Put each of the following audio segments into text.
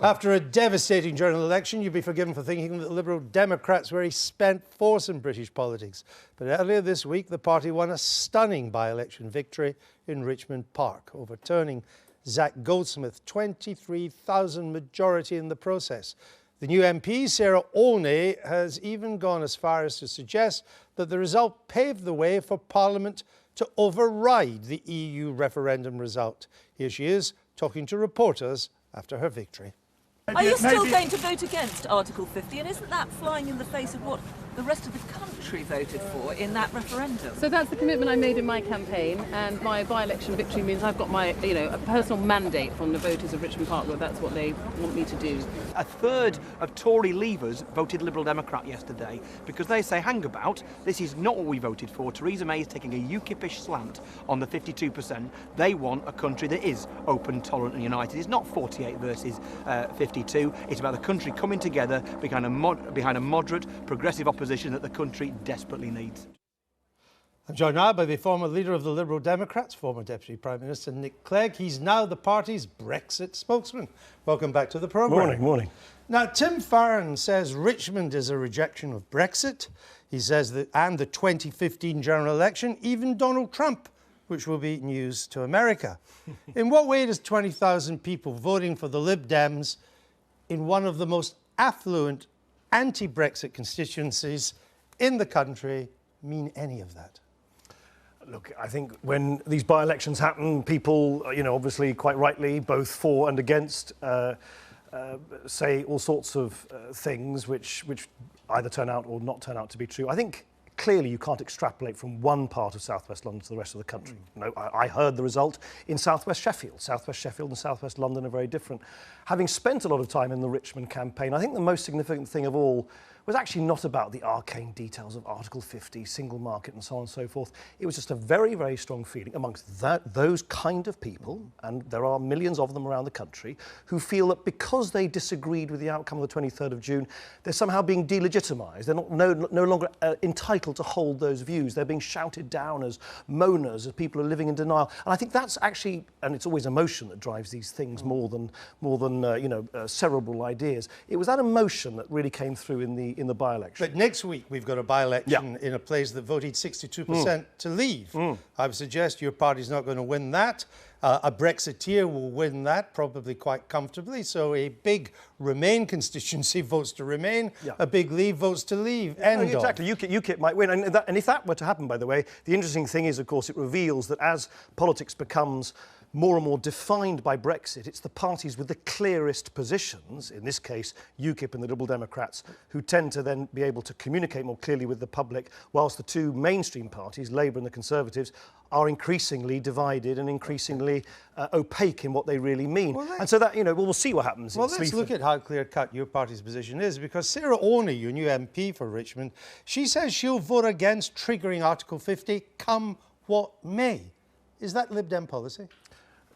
After a devastating general election, you'd be forgiven for thinking that the Liberal Democrats were a spent force in British politics. But earlier this week, the party won a stunning by-election victory in Richmond Park, overturning Zach Goldsmith's 23,000 majority in the process. The new MP, Sarah Olney, has even gone as far as to suggest that the result paved the way for Parliament to override the EU referendum result. Here she is, talking to reporters after her victory. Are you still going to vote against Article 50, and isn't that flying in the face of what the rest of the country voted for in that referendum? So that's the commitment I made in my campaign, and my by-election victory means I've got my, a personal mandate from the voters of Richmond Park that that's what they want me to do. A third of Tory leavers voted Liberal Democrat yesterday because they say, hang about, this is not what we voted for. Theresa May is taking a UKIP-ish slant on the 52%. They want a country that is open, tolerant and united. It's not 48 versus 52. It's about the country coming together behind a moderate, progressive opposition that the country desperately needs. I'm joined now by the former leader of the Liberal Democrats, former Deputy Prime Minister Nick Clegg. He's now the party's Brexit spokesman. Welcome back to the programme. Morning. Now, Tim Farron says Richmond is a rejection of Brexit. He says that, and the 2015 general election, even Donald Trump, which will be news to America. In what way does 20,000 people voting for the LibDems in one of the most affluent anti-Brexit constituencies in the country mean any of that? Look, I think when these by-elections happen, people, obviously quite rightly, both for and against, say all sorts of things which either turn out or not turn out to be true. I think clearly you can't extrapolate from one part of South West London to the rest of the country. I heard the result in South West Sheffield. South West Sheffield and South West London are very different. Having spent a lot of time in the Richmond campaign, I think the most significant thing of all was actually not about the arcane details of Article 50, single market and so on and so forth. It was just a very, very strong feeling amongst those kind of people, and there are millions of them around the country, who feel that because they disagreed with the outcome of the 23rd of June, they're somehow being delegitimised. They're no longer entitled to hold those views. They're being shouted down as moaners, as people are living in denial. And I think that's actually, and it's always emotion that drives these things more than cerebral ideas. It was that emotion that really came through in the by-election. But next week we've got a by-election in a place that voted 62% to leave. I would suggest your party's not going to win that. A Brexiteer will win that, probably quite comfortably. So a big Remain constituency votes to remain, a big Leave votes to leave. Exactly, UKIP might win. And if that were to happen, by the way, the interesting thing is, of course, it reveals that as politics becomes more and more defined by Brexit, it's the parties with the clearest positions, in this case UKIP and the Liberal Democrats, who tend to then be able to communicate more clearly with the public, whilst the two mainstream parties, Labour and the Conservatives, are increasingly divided and increasingly opaque in what they really mean. And so that, we'll see what happens. Well, let's look at how clear-cut your party's position is, because Sarah Olney, your new MP for Richmond, she says she'll vote against triggering Article 50 come what may. Is that Lib Dem policy?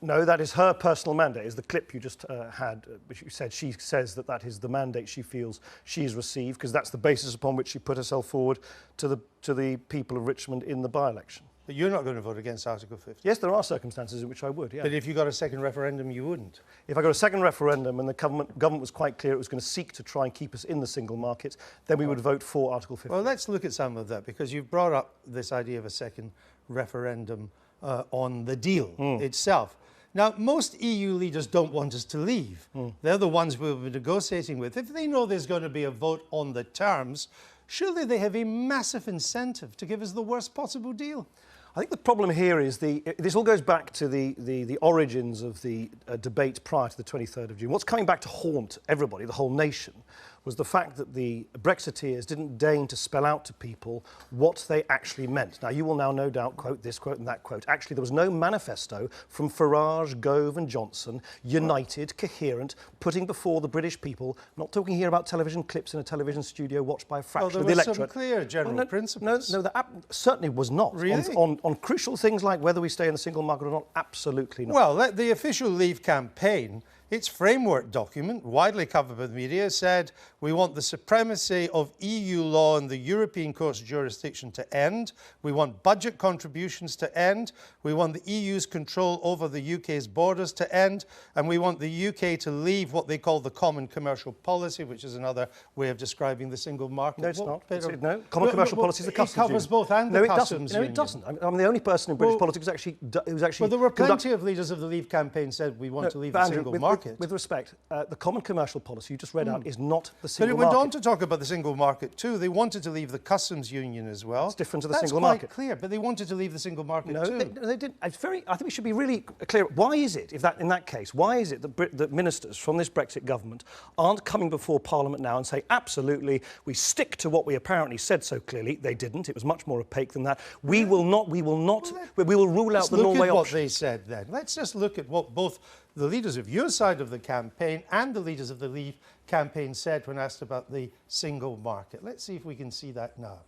No, that is her personal mandate. Is the clip you just had, which you said she says that is the mandate she feels she's received, because that's the basis upon which she put herself forward to the people of Richmond in the by-election. But you're not going to vote against Article 50? Yes, there are circumstances in which I would, yeah. But if you got a second referendum, you wouldn't? If I got a second referendum and the government was quite clear it was going to seek to try and keep us in the single market, then we would vote for Article 50. Well, let's look at some of that, because you've brought up this idea of a second referendum on the deal itself. Now, most EU leaders don't want us to leave. They're the ones we'll be negotiating with. If they know there's going to be a vote on the terms, surely they have a massive incentive to give us the worst possible deal. I think the problem here is this all goes back to the origins of the debate prior to the 23rd of June. What's coming back to haunt everybody, the whole nation, was the fact that the Brexiteers didn't deign to spell out to people what they actually meant. Now, you will now no doubt quote this quote and that quote. Actually, there was no manifesto from Farage, Gove and Johnson, united, coherent, putting before the British people, not talking here about television clips in a television studio watched by a fraction of the electorate. Well, there were some clear general principles. No, that certainly was not. Really? On crucial things like whether we stay in the single market or not, absolutely not. Well, the official Leave campaign Its framework document, widely covered by the media, said we want the supremacy of EU law and the European Court's jurisdiction to end. We want budget contributions to end. We want the EU's control over the UK's borders to end. And we want the UK to leave what they call the common commercial policy, which is another way of describing the single market. No, it's not. No, common commercial policy is the customs union. It covers both and the customs union. No, it doesn't. I'm the only person in British politics who's actually... Well, there were plenty of leaders of the Leave campaign said we want to leave the single market. With respect, the common commercial policy you just read out is not the single market. But it went on to talk about the single market too. They wanted to leave the customs union as well. It's different to the single market. That's quite clear, but they wanted to leave the single market too. No, they didn't. I think we should be really clear. Why is it, in that case, why is it that ministers from this Brexit government aren't coming before Parliament now and say, absolutely, we stick to what we apparently said so clearly. They didn't. It was much more opaque than that. We will rule out the Norway option. Let's look at what they said then. Let's just look at what both the leaders of your side of the campaign and the leaders of the Leave campaign said when asked about the single market. Let's see if we can see that now.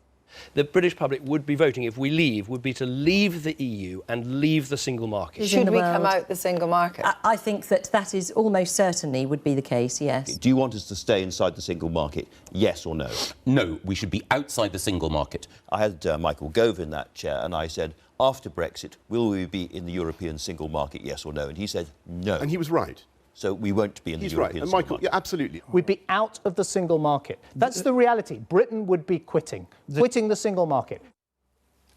The British public would be voting, if we leave, would be to leave the EU and leave the single market. Should we come out the single market? I think that is almost certainly would be the case, yes. Do you want us to stay inside the single market, yes or no? No, we should be outside the single market. I had Michael Gove in that chair and I said, after Brexit, will we be in the European single market, yes or no? And he said no. And he was right. So we won't be in the European single market. Michael, yeah, absolutely. We'd be out of the single market. That's the reality. Britain would be quitting the single market.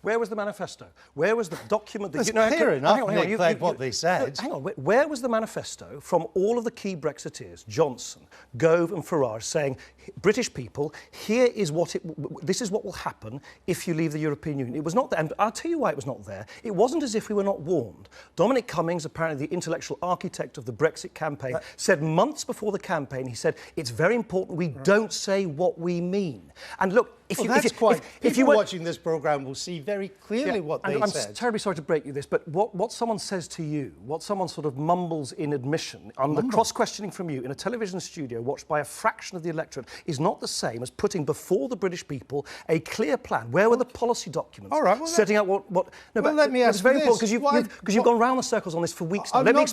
Where was the manifesto? Where was the document that... It's clear enough, Clegg, what they said. Hang on, where was the manifesto from all of the key Brexiteers, Johnson, Gove and Farage, saying, British people, this is what will happen if you leave the European Union? It was not there, and I'll tell you why it was not there. It wasn't as if we were not warned. Dominic Cummings, apparently the intellectual architect of the Brexit campaign, said months before the campaign, he said, it's very important we don't say what we mean. And look, if you're watching this programme will see very clearly what they said. I'm terribly sorry to break you this, but what someone says to you, what someone sort of mumbles in admission, under cross-questioning from you in a television studio watched by a fraction of the electorate, is not the same as putting before the British people a clear plan. Where were the policy documents? All right, well, setting out what... No, but let me ask you this. It's very important, because you've gone round the circles on this for weeks now. Let me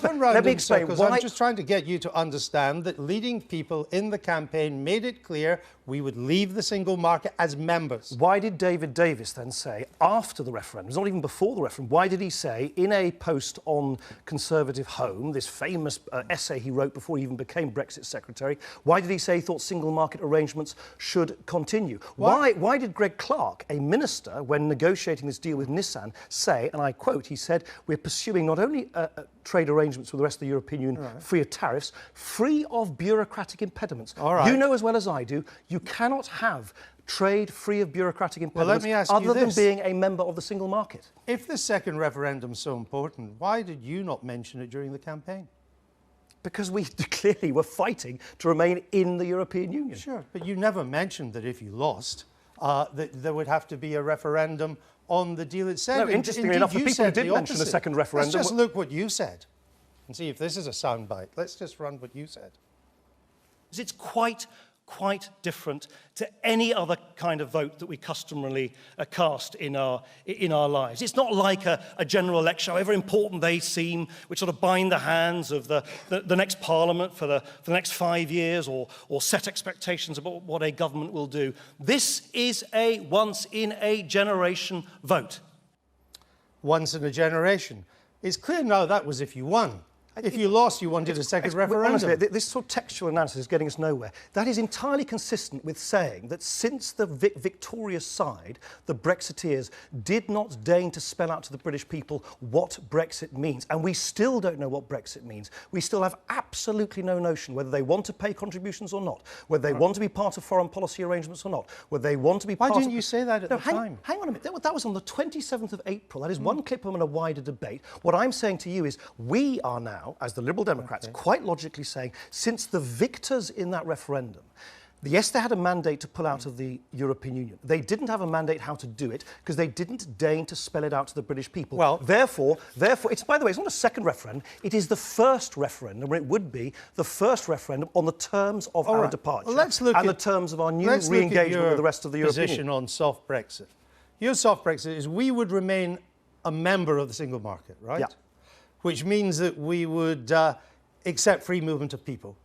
explain why. I'm just trying to get you to understand that leading people in the campaign made it clear we would leave the single market as members. Why did David Davis then say, after the referendum, it's not even before the referendum, why did he say, in a post on Conservative Home, this famous essay he wrote before he even became Brexit Secretary, why did he say he thought single market arrangements should continue? Why did Greg Clark, a minister, when negotiating this deal with Nissan, say, and I quote, he said, we're pursuing not only trade arrangements with the rest of the European Union, free of tariffs, free of bureaucratic impediments. You know as well as I do, you cannot have trade free of bureaucratic impediments other than being a member of the single market. If the second referendum is so important, why did you not mention it during the campaign? Because we clearly were fighting to remain in the European Union. Sure, but you never mentioned that if you lost, that there would have to be a referendum on the deal itself. No, interestingly enough, the people who did mention the second referendum... Let's just look what you said and see if this is a soundbite. Let's just run what you said. It's quite different to any other kind of vote that we customarily cast in our lives. It's not like a general election, however important they seem, which sort of bind the hands of the next parliament for the next 5 years or set expectations about what a government will do. This is a once-in-a-generation vote. Once in a generation. It's clear now that was if you won. If you lost, you wanted a second referendum. Honestly, this sort of textual analysis is getting us nowhere. That is entirely consistent with saying that since the victorious side, the Brexiteers, did not deign to spell out to the British people what Brexit means. And we still don't know what Brexit means. We still have absolutely no notion whether they want to pay contributions or not, whether they want to be part of foreign policy arrangements or not, whether they want to be part of... Why didn't you say that at the time? Hang on a minute. That was on the 27th of April. That is one clip from a wider debate. What I'm saying to you is we are now, as the Liberal Democrats, quite logically saying, since the victors in that referendum, yes, they had a mandate to pull out of the European Union. They didn't have a mandate how to do it because they didn't deign to spell it out to the British people. Well, therefore, it's, by the way, it's not a second referendum. It is the first referendum, or it would be the first referendum on the terms of our departure and the terms of our new re-engagement with the rest of the European Union. Position on soft Brexit. Your soft Brexit is we would remain a member of the single market, right? Yeah. Which means that we would accept free movement of people.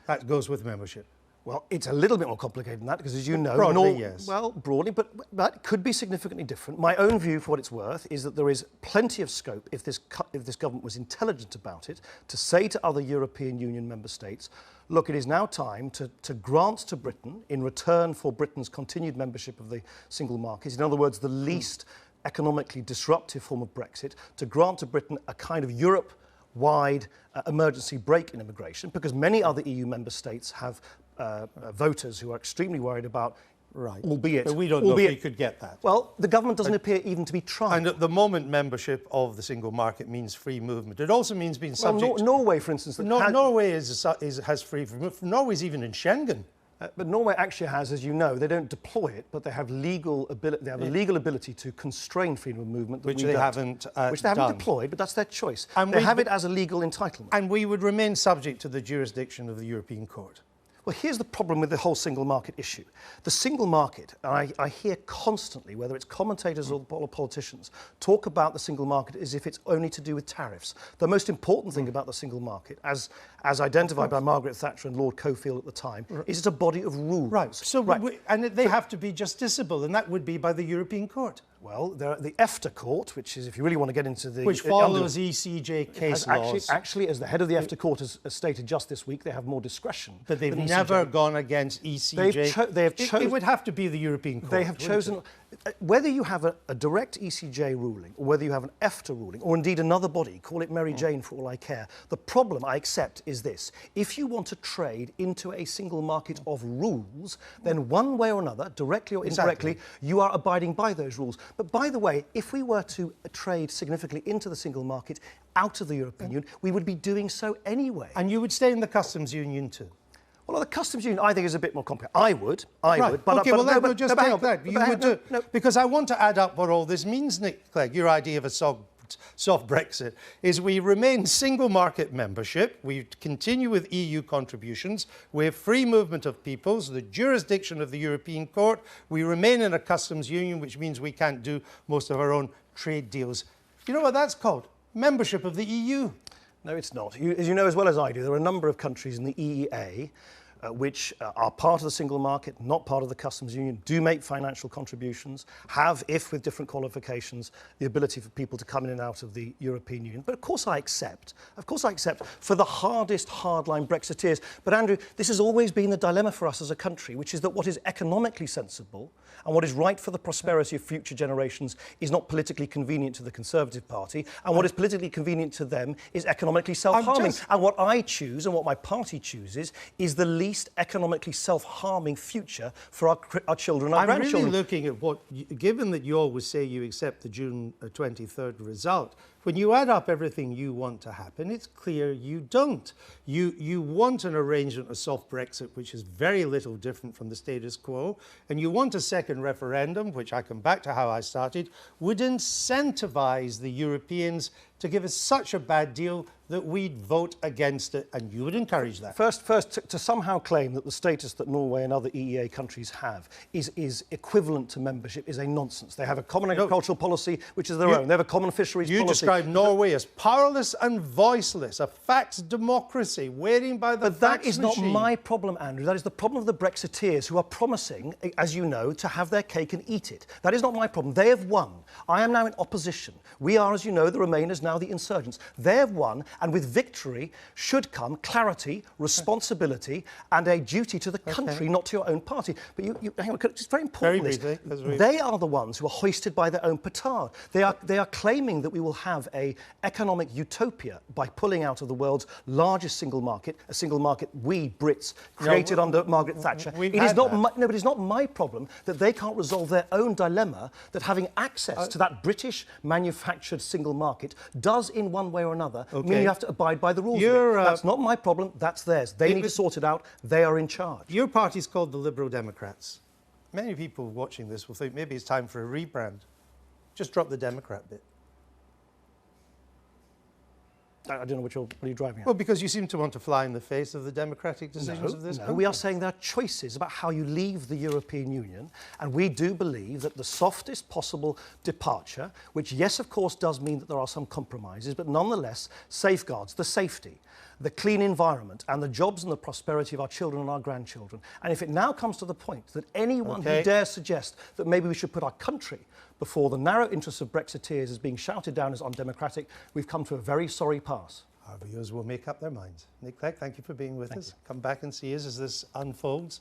That goes with membership. Well, it's a little bit more complicated than that because, as you know, broadly, yes. Well, broadly, but it could be significantly different. My own view, for what it's worth, is that there is plenty of scope, if this government was intelligent about it, to say to other European Union member states, look, it is now time to grant to Britain, in return for Britain's continued membership of the single market, in other words, the least economically disruptive form of Brexit, to grant to Britain a kind of Europe-wide emergency break in immigration, because many other EU member states have voters who are extremely worried about, albeit... But we don't know if we could get that. Well, the government doesn't appear even to be trying. And at the moment, membership of the single market means free movement. It also means being subject... Norway, for instance... Norway has free movement. Norway's even in Schengen. But Norway actually has, as you know, they don't deploy it, but they have legal ability. They have a legal ability to constrain freedom of movement, which they haven't deployed. But that's their choice. And they have it as a legal entitlement. And we would remain subject to the jurisdiction of the European Court. Well, here's the problem with the whole single market issue. The single market, and I hear constantly, whether it's commentators or politicians, talk about the single market as if it's only to do with tariffs. The most important thing about the single market, as identified by Margaret Thatcher and Lord Cockfield at the time, is it's a body of rules. And they have to be justiciable, and that would be by the European Court. Well, the EFTA court, which is, if you really want to get into the... Which follows ECJ case laws. Actually, as the head of the EFTA court has stated just this week, they have more discretion. But they've never gone against ECJ. It would have to be the European Court. They have chosen... Whether you have a direct ECJ ruling, or whether you have an EFTA ruling, or indeed another body, call it Mary Jane for all I care, the problem, I accept, is this. If you want to trade into a single market of rules, then one way or another, directly or indirectly, you are abiding by those rules. But by the way, if we were to trade significantly into the single market out of the European Union, we would be doing so anyway. And you would stay in the customs union too? Well, the customs union, I think, is a bit more complicated. I would. But okay, we'll just take that. You would do. Because I want to add up what all this means, Nick Clegg. Your idea of a soft Brexit is we remain single market membership, we continue with EU contributions, we have free movement of peoples, the jurisdiction of the European Court, we remain in a customs union, which means we can't do most of our own trade deals. You know what that's called? Membership of the EU. No, it's not. As you know as well as I do, there are a number of countries in the EEA which are part of the single market, not part of the customs union, do make financial contributions, have, if with different qualifications, the ability for people to come in and out of the European Union. But of course I accept for the hardest hardline Brexiteers. But Andrew, this has always been the dilemma for us as a country, which is that what is economically sensible and what is right for the prosperity of future generations is not politically convenient to the Conservative Party, and what is politically convenient to them is economically self-harming. And what I choose and what my party chooses is the least economically self-harming future for our children and our grandchildren. I'm really looking at what, given that you always say you accept the June 23rd result, when you add up everything you want to happen, it's clear you don't. You want an arrangement, a soft Brexit, which is very little different from the status quo, and you want a second referendum, which I come back to how I started, would incentivise the Europeans to give us such a bad deal that we'd vote against it, and you would encourage that. First, to somehow claim that the status that Norway and other EEA countries have is equivalent to membership is a nonsense. They have a common agricultural policy, which is their own. They have a common fisheries policy. You describe Norway as powerless and voiceless, a fax democracy, waiting by the fax machine. But that is not my problem, Andrew. That is the problem of the Brexiteers who are promising, as you know, to have their cake and eat it. That is not my problem. They have won. I am now in opposition. We are, as you know, the Remainers, now the insurgents. They have won, and with victory should come clarity, responsibility, and a duty to the country, not to your own party. But hang on, it's very important. They are the ones who are hoisted by their own petard. They are claiming that we will have an economic utopia by pulling out of the world's largest single market, a single market we Brits created under Margaret Thatcher. But it's not my problem that they can't resolve their own dilemma, that having access to that British manufactured single market does, in one way or another, mean you have to abide by the rules. That's not my problem, that's theirs. They need to sort it out. They are in charge. Your party's called the Liberal Democrats. Many people watching this will think maybe it's time for a rebrand. Just drop the Democrat bit. I don't know what are you driving at? Well, because you seem to want to fly in the face of the democratic decisions of this country. We are saying there are choices about how you leave the European Union, and we do believe that the softest possible departure, which, yes, of course, does mean that there are some compromises, but nonetheless safeguards the safety, the clean environment and the jobs and the prosperity of our children and our grandchildren. And if it now comes to the point that anyone who dares suggest that maybe we should put our country before the narrow interests of Brexiteers is being shouted down as undemocratic, we've come to a very sorry pass. Our viewers will make up their minds. Nick Clegg, thank you for being with us. Come back and see us as this unfolds.